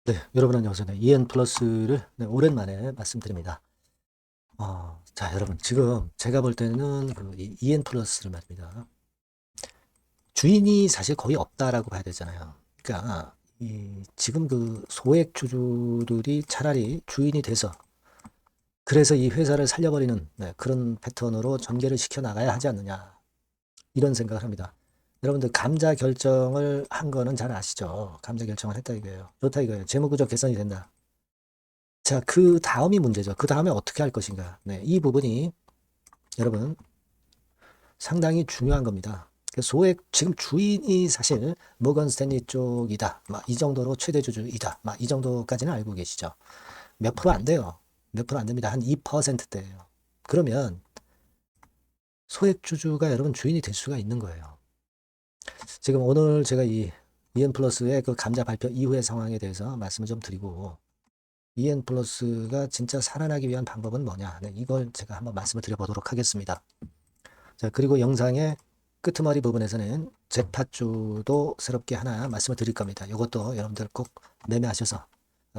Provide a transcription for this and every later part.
네, 여러분 안녕하세요. 네, EN 플러스를 오랜만에 말씀드립니다. 자, 여러분 지금 제가 볼 때는 이 EN 플러스를 말입니다. 주인이 사실 거의 없다라고 봐야 되잖아요. 그러니까 지금 그 소액 주주들이 차라리 주인이 돼서 그래서 이 회사를 살려버리는 그런 패턴으로 전개를 시켜 나가야 하지 않느냐 이런 생각을 합니다. 여러분들 감자 결정을 한 거는 잘 아시죠? 감자 결정을 했다 이거예요. 좋다 이거예요. 재무구조 개선이 된다. 자, 그 다음이 문제죠. 그 다음에 어떻게 할 것인가. 네, 이 부분이 여러분 상당히 중요한 겁니다. 소액 지금 주인이 사실 모건 스탠리 쪽이다. 막 이 정도로 최대 주주이다. 막 이 정도까지는 알고 계시죠. 몇 프로 안 돼요. 몇 프로 안 됩니다. 한 2%대예요. 그러면 소액 주주가 여러분 주인이 될 수가 있는 거예요. 지금 오늘 제가 이 EN 플러스의 그 감자 발표 이후의 상황에 대해서 말씀을 좀 드리고 EN 플러스가 진짜 살아나기 위한 방법은 뭐냐. 네, 이걸 제가 한번 말씀을 드려보도록 하겠습니다. 자, 그리고 영상의 끄트머리 부분에서는 잭팟주도 새롭게 하나 말씀을 드릴 겁니다. 이것도 여러분들 꼭 매매하셔서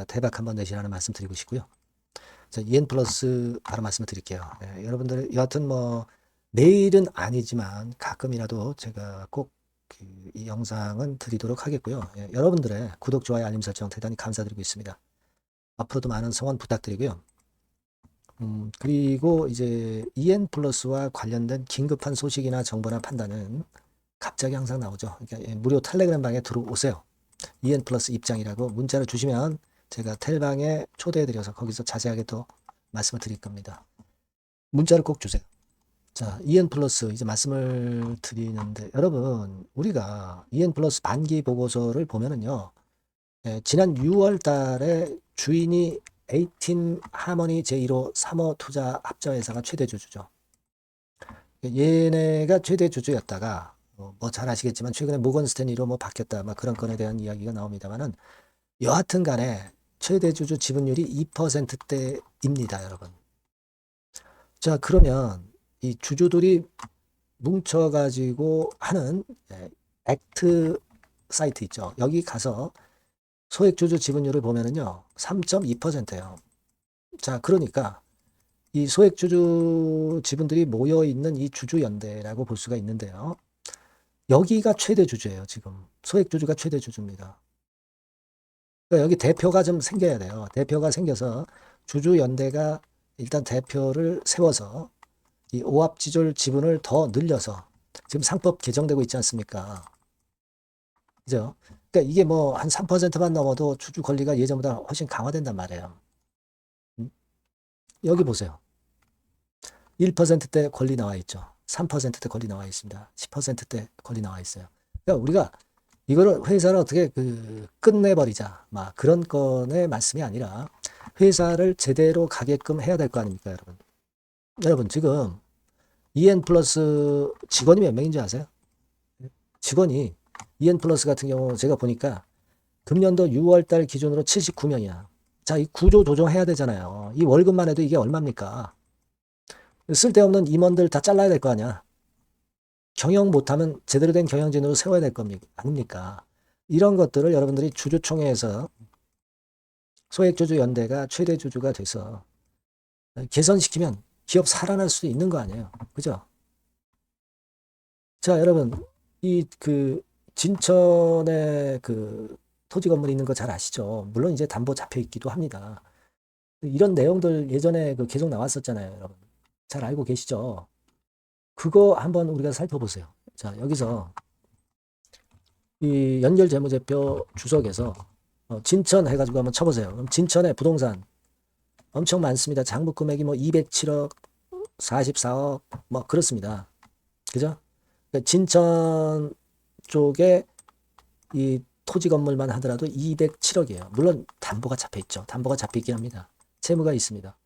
대박 한번 내시라는 말씀 드리고 싶고요. 자, EN 플러스 바로 말씀을 드릴게요. 여러분들 여하튼 뭐 매일은 아니지만 가끔이라도 제가 꼭 이 영상은 드리도록 하겠고요. 여러분들의 구독, 좋아요, 알림 설정 대단히 감사드리고 있습니다. 앞으로도 많은 성원 부탁드리고요. 그리고 이제 EN 플러스와 관련된 긴급한 소식이나 정보나 판단은 갑자기 항상 나오죠. 그러니까 무료 텔레그램 방에 들어오세요. EN 플러스 입장이라고 문자를 주시면 제가 텔방에 초대해드려서 거기서 자세하게 또 말씀을 드릴 겁니다. 문자를 꼭 주세요. 자, EN 플러스 이제 말씀을 드리는데 여러분 우리가 EN 플러스 반기 보고서를 보면은요. 지난 6월 달에 주인이 A팀 하모니 제1호 3호 투자 합자회사가 최대 주주죠. 얘네가 최대 주주였다가 뭐 잘 아시겠지만 최근에 모건 스탠리로 뭐 바뀌었다 막 그런 건에 대한 이야기가 나옵니다만은 여하튼 간에 최대 주주 지분율이 2%대입니다, 여러분. 자, 그러면 이 주주들이 뭉쳐가지고 하는 액트 사이트 있죠. 여기 가서 소액주주 지분율을 보면은요, 3.2%예요. 자, 그러니까 이 소액주주 지분들이 모여 있는 이 주주연대라고 볼 수가 있는데요. 여기가 최대 주주예요, 지금. 소액주주가 최대 주주입니다. 그러니까 여기 대표가 좀 생겨야 돼요. 대표가 생겨서 주주연대가 일단 대표를 세워서 이 오합지졸 지분을 더 늘려서 지금 상법 개정되고 있지 않습니까? 그죠? 그러니까 이게 뭐 한 3%만 넘어도 주주 권리가 예전보다 훨씬 강화된단 말이에요. 여기 보세요. 1%대 권리 나와 있죠. 3%대 권리 나와 있습니다. 10%대 권리 나와 있어요. 그러니까 우리가 이거를 회사를 어떻게 끝내버리자. 막 그런 건의 말씀이 아니라 회사를 제대로 가게끔 해야 될 거 아닙니까, 여러분? 여러분, 지금 EN 플러스 직원이 몇 명인지 아세요? 직원이 EN 플러스 같은 경우 제가 보니까 금년도 6월 달 기준으로 79명이야. 자, 이 구조 조정해야 되잖아요. 이 월급만 해도 이게 얼마입니까? 쓸데없는 임원들 다 잘라야 될 거 아니야. 경영 못하면 제대로 된 경영진으로 세워야 될 겁니까? 아닙니까? 이런 것들을 여러분들이 주주총회에서 소액주주 연대가 최대 주주가 돼서 개선시키면 기업 살아날 수 있는 거 아니에요. 그죠? 자, 여러분, 이 진천에 토지 건물 있는 거 잘 아시죠? 물론 이제 담보 잡혀 있기도 합니다. 이런 내용들 예전에 계속 나왔었잖아요, 여러분. 잘 알고 계시죠? 그거 한번 우리가 살펴보세요. 자, 여기서 이 연결재무제표 주석에서 진천 해가지고 한번 쳐보세요. 그럼 진천의 부동산 엄청 많습니다. 장부 금액이 뭐 207억, 44억, 뭐 그렇습니다. 그죠? 그러니까 진천 쪽에 이 토지 건물만 하더라도 207억이에요. 물론 담보가 잡혀 있죠. 담보가 잡혀 있긴 합니다. 채무가 있습니다.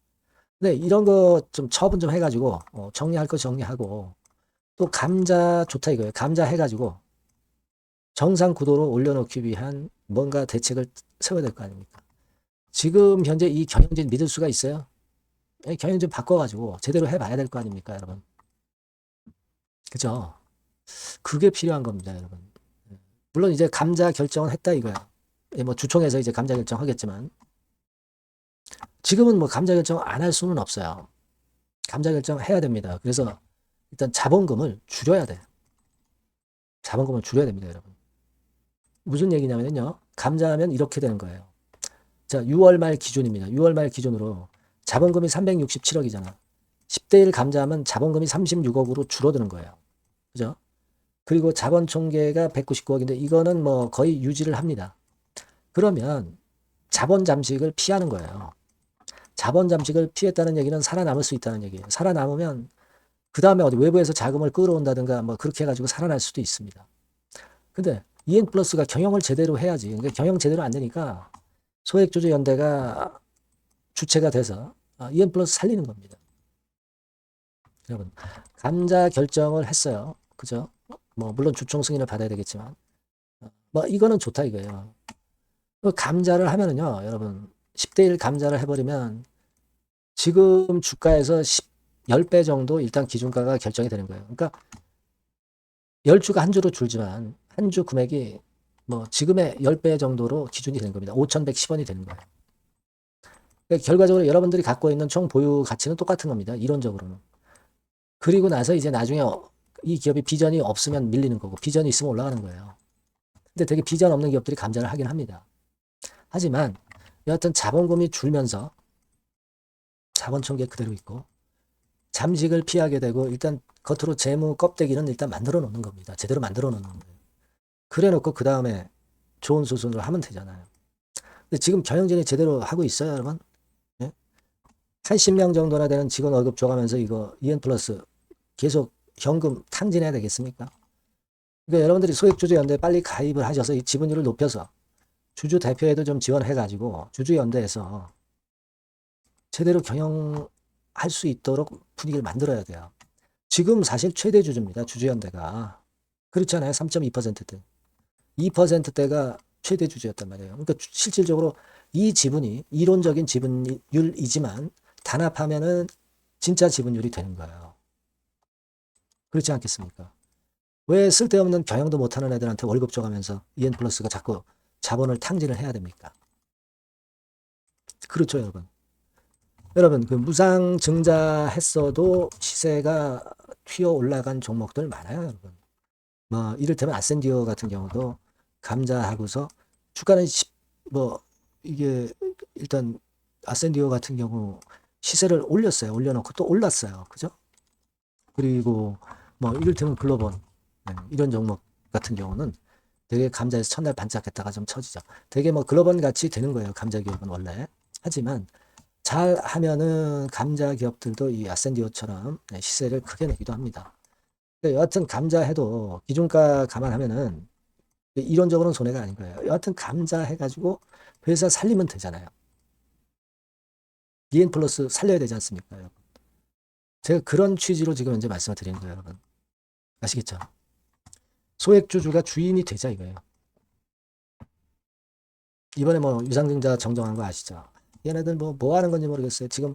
근데 이런 거 좀 처분 좀 해가지고 정리할 거 정리하고 또 감자 좋다 이거예요. 감자 해가지고 정상 구도로 올려놓기 위한 뭔가 대책을 세워야 될 거 아닙니까? 지금 현재 이 경영진 믿을 수가 있어요? 경영진 바꿔가지고 제대로 해봐야 될 거 아닙니까, 여러분? 그죠? 그게 필요한 겁니다, 여러분. 물론 이제 감자 결정을 했다 이거야. 뭐 주총에서 이제 감자 결정하겠지만 지금은 뭐 감자 결정 안 할 수는 없어요. 감자 결정해야 됩니다. 그래서 일단 자본금을 줄여야 돼. 자본금을 줄여야 됩니다, 여러분. 무슨 얘기냐면요. 감자하면 이렇게 되는 거예요. 자, 6월 말 기준입니다. 6월 말 기준으로 자본금이 367억이잖아. 10대 1 감자하면 자본금이 36억으로 줄어드는 거예요. 그죠? 그리고 자본 총계가 199억인데 이거는 뭐 거의 유지를 합니다. 그러면 자본 잠식을 피하는 거예요. 자본 잠식을 피했다는 얘기는 살아남을 수 있다는 얘기예요. 살아남으면 그 다음에 어디 외부에서 자금을 끌어온다든가 뭐 그렇게 해가지고 살아날 수도 있습니다. 근데 EN 플러스가 경영을 제대로 해야지. 그러니까 경영 제대로 안 되니까 소액주주연대가 주체가 돼서 EN 플러스 살리는 겁니다. 여러분, 감자 결정을 했어요. 그죠? 뭐 물론 주총 승인을 받아야 되겠지만 뭐 이거는 좋다 이거예요. 감자를 하면은요, 여러분 10대 1 감자를 해버리면 지금 주가에서 10배 정도 일단 기준가가 결정이 되는 거예요. 그러니까 10주가 한 주로 줄지만 한 주 금액이 뭐 지금의 10배 정도로 기준이 되는 겁니다. 5,110원이 되는 거예요. 그러니까 결과적으로 여러분들이 갖고 있는 총 보유 가치는 똑같은 겁니다. 이론적으로는. 그리고 나서 이제 나중에 이 기업이 비전이 없으면 밀리는 거고 비전이 있으면 올라가는 거예요. 근데 되게 비전 없는 기업들이 감자를 하긴 합니다. 하지만 여하튼 자본금이 줄면서 자본 총계 그대로 있고 잠식을 피하게 되고 일단 겉으로 재무 껍데기는 일단 만들어 놓는 겁니다. 제대로 만들어 놓는 거예요. 그래 놓고 그 다음에 좋은 수순으로 하면 되잖아요. 근데 지금 경영진이 제대로 하고 있어요, 여러분? 예? 80명 정도나 되는 직원 월급 줘가면서 이거 EN 플러스 계속 현금 탕진해야 되겠습니까? 그러니까 여러분들이 소액주주연대에 빨리 가입을 하셔서 이 지분율을 높여서 주주 대표에도 좀 지원해가지고 주주연대에서 제대로 경영할 수 있도록 분위기를 만들어야 돼요. 지금 사실 최대 주주입니다. 주주연대가. 그렇잖아요. 3.2%대. 2%대가 최대 주주였단 말이에요. 그러니까 실질적으로 이 지분이 이론적인 지분율이지만 단합하면은 진짜 지분율이 되는 거예요. 그렇지 않겠습니까? 왜 쓸데없는 경영도 못하는 애들한테 월급 줘가면서 EN 플러스가 자꾸 자본을 탕진을 해야 됩니까? 그렇죠, 여러분. 여러분, 그 무상 증자했어도 시세가 튀어 올라간 종목들 많아요, 여러분. 뭐, 이를테면 아센디오 같은 경우도 감자하고서 주가는 뭐, 이게 일단 아센디오 같은 경우 시세를 올렸어요. 올려놓고 또 올랐어요. 그죠? 그리고 뭐, 이를테면 글로벌, 네, 이런 종목 같은 경우는 되게 감자에서 첫날 반짝했다가 좀 처지죠. 되게 뭐 글로벌 같이 되는 거예요. 감자 기업은 원래. 하지만 잘 하면은 감자 기업들도 이 아센디오처럼 시세를 크게 내기도 합니다. 여하튼 감자 해도 기준가 감안하면은 이론적으로는 손해가 아닌 거예요. 여하튼 감자 해가지고 회사 살리면 되잖아요. EN 플러스 살려야 되지 않습니까, 여러분? 제가 그런 취지로 지금 현재 말씀을 드리는 거예요, 여러분. 아시겠죠? 소액주주가 주인이 되자 이거예요. 이번에 뭐 유상증자 정정한 거 아시죠? 얘네들 뭐 하는 건지 모르겠어요. 지금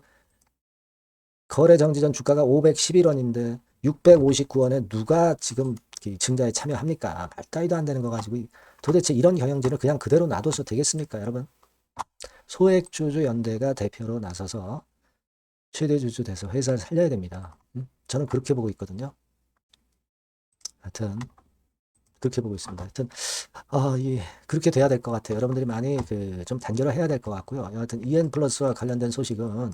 거래 정지 전 주가가 511원인데 659원에 누가 지금 증자에 참여합니까? 말따위도 안 되는 거 가지고 도대체 이런 경영진을 그냥 그대로 놔둬서 되겠습니까, 여러분? 소액주주 연대가 대표로 나서서 최대주주 돼서 회사를 살려야 됩니다. 저는 그렇게 보고 있거든요. 하여튼 그렇게 보고 있습니다. 하여튼 그렇게 돼야 될 것 같아요. 여러분들이 많이 좀 단결을 해야 될 것 같고요. 여하튼 EN 플러스와 관련된 소식은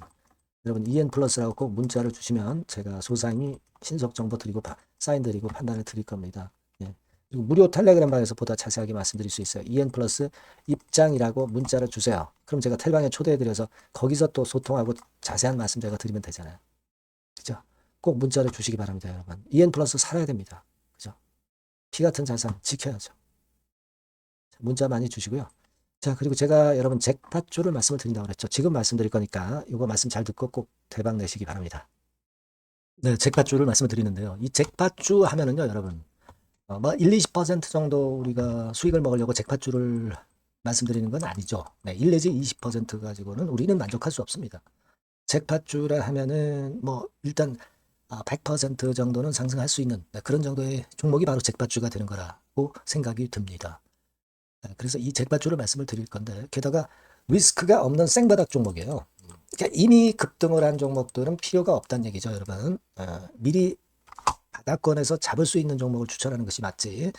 여러분 EN 플러스라고 꼭 문자를 주시면 제가 소상히 신속 정보 드리고 사인 드리고 판단을 드릴 겁니다. 예. 그리고 무료 텔레그램 방에서 보다 자세하게 말씀드릴 수 있어요. EN 플러스 입장이라고 문자를 주세요. 그럼 제가 텔방에 초대해 드려서 거기서 또 소통하고 자세한 말씀 제가 드리면 되잖아요. 그죠? 꼭 문자를 주시기 바랍니다, 여러분. EN 플러스 살아야 됩니다. 그죠? 피 같은 자산 지켜야죠. 문자 많이 주시고요. 자, 그리고 제가 여러분 잭팟주를 말씀을 드린다고 그랬죠. 지금 말씀드릴 거니까 이거 말씀 잘 듣고 꼭 대박 내시기 바랍니다. 네, 잭팟주를 말씀을 드리는데요. 이 잭팟주 하면은요, 여러분, 뭐 1, 20% 정도 우리가 수익을 먹으려고 잭팟주를 말씀드리는 건 아니죠. 네, 1 내지 20% 가지고는 우리는 만족할 수 없습니다. 잭팟주라 하면은 뭐 일단 100% 정도는 상승할 수 있는 그런 정도의 종목이 바로 잭팟주가 되는 거라고 생각이 듭니다. 그래서 이 잭바주를 말씀을 드릴 건데, 게다가 리스크가 없는 생바닥 종목이에요. 그러니까 이미 급등을 한 종목들은 필요가 없다는 얘기죠, 여러분. 미리 바닥권에서 잡을 수 있는 종목을 추천하는 것이 맞지.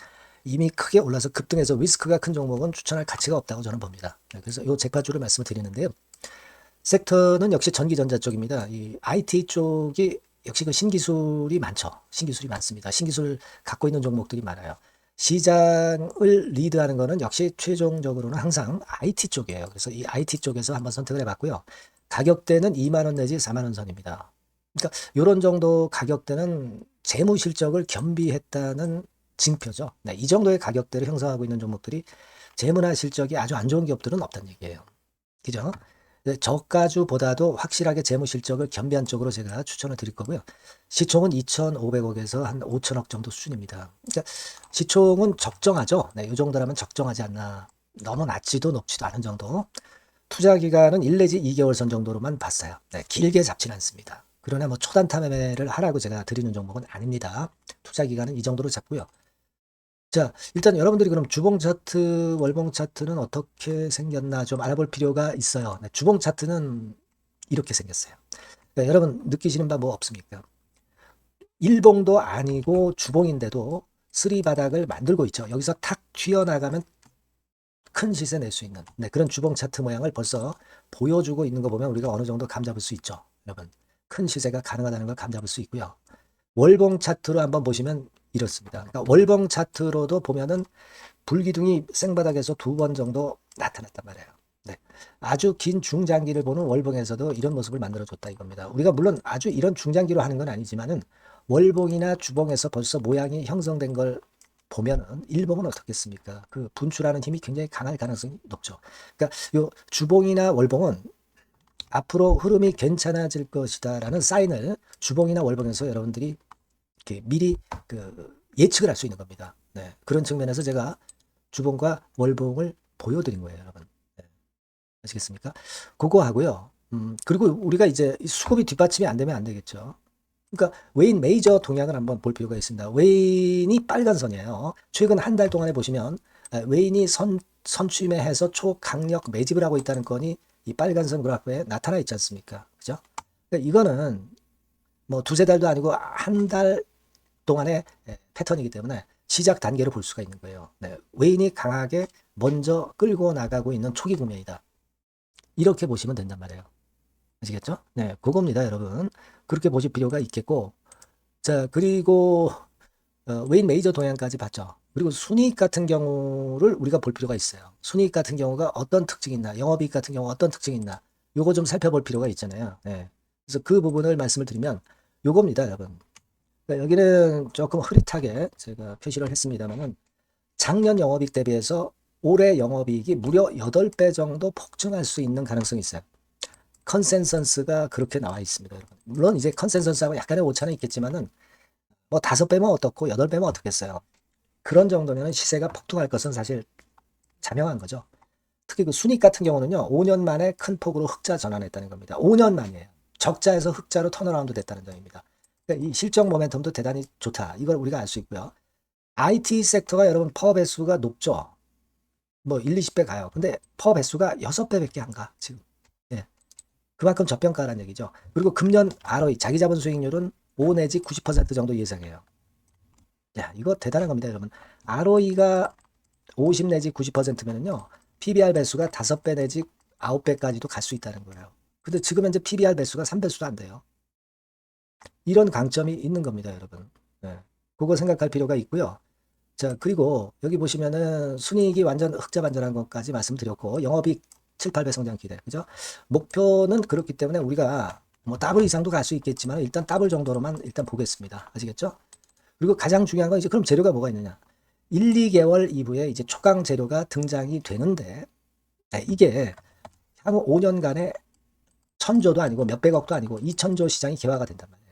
이미 크게 올라서 급등해서 리스크가 큰 종목은 추천할 가치가 없다고 저는 봅니다. 그래서 이 잭바주를 말씀을 드리는데요. 섹터는 역시 전기전자 쪽입니다. 이 IT 쪽이 역시 그 신기술이 많죠. 신기술이 많습니다. 신기술 갖고 있는 종목들이 많아요. 시장을 리드하는 거는 역시 최종적으로는 항상 IT 쪽이에요. 그래서 이 IT 쪽에서 한번 선택을 해봤고요. 가격대는 2만 원 내지 4만 원 선입니다. 그러니까 이런 정도 가격대는 재무 실적을 겸비했다는 징표죠. 네, 이 정도의 가격대를 형성하고 있는 종목들이 재무나 실적이 아주 안 좋은 기업들은 없다는 얘기예요. 그죠? 저가주보다도 확실하게 재무 실적을 겸비한 쪽으로 제가 추천을 드릴 거고요. 시총은 2,500억에서 한 5천억 정도 수준입니다. 그러니까 시총은 적정하죠. 네, 이 정도라면 적정하지 않나. 너무 낮지도 높지도 않은 정도. 투자 기간은 1 내지 2개월 선 정도로만 봤어요. 네, 길게 잡지는 않습니다. 그러나 뭐 초단타 매매를 하라고 제가 드리는 종목은 아닙니다. 투자 기간은 이 정도로 잡고요. 자, 일단 여러분들이 그럼 주봉 차트, 월봉 차트는 어떻게 생겼나 좀 알아볼 필요가 있어요. 네, 주봉 차트는 이렇게 생겼어요. 그러니까 여러분 느끼시는 바 뭐 없습니까? 일봉도 아니고 주봉인데도 쓰리 바닥을 만들고 있죠. 여기서 탁 튀어나가면 큰 시세 낼 수 있는 그런 주봉 차트 모양을 벌써 보여주고 있는 거 보면 우리가 어느 정도 감잡을 수 있죠. 여러분, 큰 시세가 가능하다는 걸 감잡을 수 있고요. 월봉 차트로 한번 보시면 이렇습니다. 그러니까 월봉 차트로도 보면은 불기둥이 생바닥에서 2번 정도 나타났단 말이에요. 네. 아주 긴 중장기를 보는 월봉에서도 이런 모습을 만들어줬다 이겁니다. 우리가 물론 아주 이런 중장기로 하는 건 아니지만은 월봉이나 주봉에서 벌써 모양이 형성된 걸 보면은 일봉은 어떻겠습니까? 그 분출하는 힘이 굉장히 강할 가능성이 높죠. 그러니까 요 주봉이나 월봉은 앞으로 흐름이 괜찮아질 것이다라는 사인을 주봉이나 월봉에서 여러분들이 이렇게 미리 예측을 할 수 있는 겁니다. 네. 그런 측면에서 제가 주봉과 월봉을 보여드린 거예요, 여러분. 네. 아시겠습니까? 그거 하고요. 그리고 우리가 이제 수급이 뒷받침이 안 되면 안 되겠죠. 그러니까 웨인 메이저 동향을 한번 볼 필요가 있습니다. 웨인이 빨간 선이에요. 최근 한 달 동안에 보시면 웨인이 선취매해서 초강력 매집을 하고 있다는 건이 이 빨간 선 그래프에 나타나 있지 않습니까? 그죠? 그러니까 이거는 뭐 두세 달도 아니고 한 달 동안의 패턴이기 때문에 시작 단계로 볼 수가 있는 거예요. 네, 웨인이 강하게 먼저 끌고 나가고 있는 초기 국면이다. 이렇게 보시면 된단 말이에요. 아시겠죠? 네, 그겁니다, 여러분. 그렇게 보실 필요가 있겠고, 자, 그리고 웨인 메이저 동향까지 봤죠. 그리고 순이익 같은 경우를 우리가 볼 필요가 있어요. 순이익 같은 경우가 어떤 특징이 있나, 영업이익 같은 경우 어떤 특징이 있나, 요거 좀 살펴볼 필요가 있잖아요. 네. 그래서 그 부분을 말씀을 드리면 요겁니다, 여러분. 그러니까 여기는 조금 흐릿하게 제가 표시를 했습니다만은 작년 영업이익 대비해서 올해 영업이익이 무려 8배 정도 폭증할 수 있는 가능성이 있어요. 컨센서스가 그렇게 나와 있습니다, 여러분. 물론 이제 컨센서스하고 약간의 오차는 있겠지만은 뭐 5배면 어떻고 8배면 어떻겠어요. 그런 정도면 시세가 폭등할 것은 사실 자명한 거죠. 특히 그 순익 같은 경우는요, 5년 만에 큰 폭으로 흑자 전환했다는 겁니다. 5년 만이에요. 적자에서 흑자로 턴어라운드 됐다는 점입니다. 그러니까 이 실적 모멘텀도 대단히 좋다. 이걸 우리가 알 수 있고요. IT 섹터가 여러분 퍼 배수가 높죠. 뭐 1, 20배 가요. 근데 퍼 배수가 6배밖에 안 가, 지금. 예. 그만큼 저평가라는 얘기죠. 그리고 금년 ROE, 자기 자본 수익률은 5 내지 90% 정도 예상해요. 야, 이거 대단한 겁니다, 여러분. ROE가 50 내지 90%면은요, PBR 배수가 5배 내지 9배까지도 갈 수 있다는 거예요. 근데 지금 현재 PBR 배수가 3배수도 안 돼요. 이런 강점이 있는 겁니다, 여러분. 네. 그거 생각할 필요가 있고요. 자, 그리고 여기 보시면은 순이익이 완전 흑자 반전한 것까지 말씀드렸고, 영업이익 7, 8배 성장 기대. 그죠? 목표는 그렇기 때문에 우리가 뭐 더블 이상도 갈 수 있겠지만 일단 더블 정도로만 일단 보겠습니다. 아시겠죠? 그리고 가장 중요한 건 이제 그럼 재료가 뭐가 있느냐? 1, 2개월 이후에 이제 초강 재료가 등장이 되는데, 네, 이게 향후 5년간에 1,000조도 아니고 몇백억도 아니고 2,000조 시장이 개화가 된단 말이에요.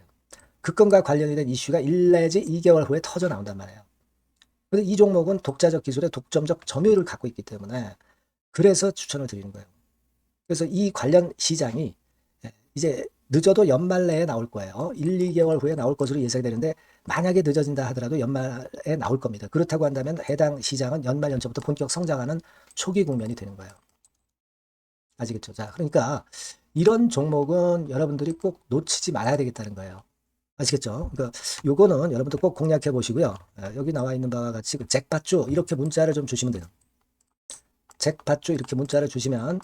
그 건과 관련이 된 이슈가 1 내지 2개월 후에 터져 나온단 말이에요. 그런데 이 종목은 독자적 기술의 독점적 점유율을 갖고 있기 때문에 그래서 추천을 드리는 거예요. 그래서 이 관련 시장이 이제 늦어도 연말 내에 나올 거예요. 1, 2개월 후에 나올 것으로 예상이 되는데 만약에 늦어진다 하더라도 연말에 나올 겁니다. 그렇다고 한다면 해당 시장은 연말 연초부터 본격 성장하는 초기 국면이 되는 거예요. 아시겠죠? 자, 그러니까 이런 종목은 여러분들이 꼭 놓치지 말아야 되겠다는 거예요. 아시겠죠? 그러니까 요거는 여러분들 꼭 공략해 보시고요. 여기 나와 있는 바와 같이 그 잭팟주 이렇게 문자를 좀 주시면 돼요. 잭팟주 이렇게 문자를 주시면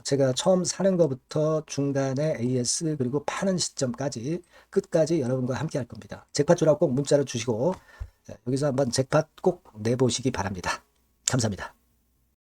제가 처음 사는 것부터 중간에 AS 그리고 파는 시점까지 끝까지 여러분과 함께 할 겁니다. 잭팟주라고 꼭 문자를 주시고 여기서 한번 잭팟 꼭 내보시기 바랍니다. 감사합니다.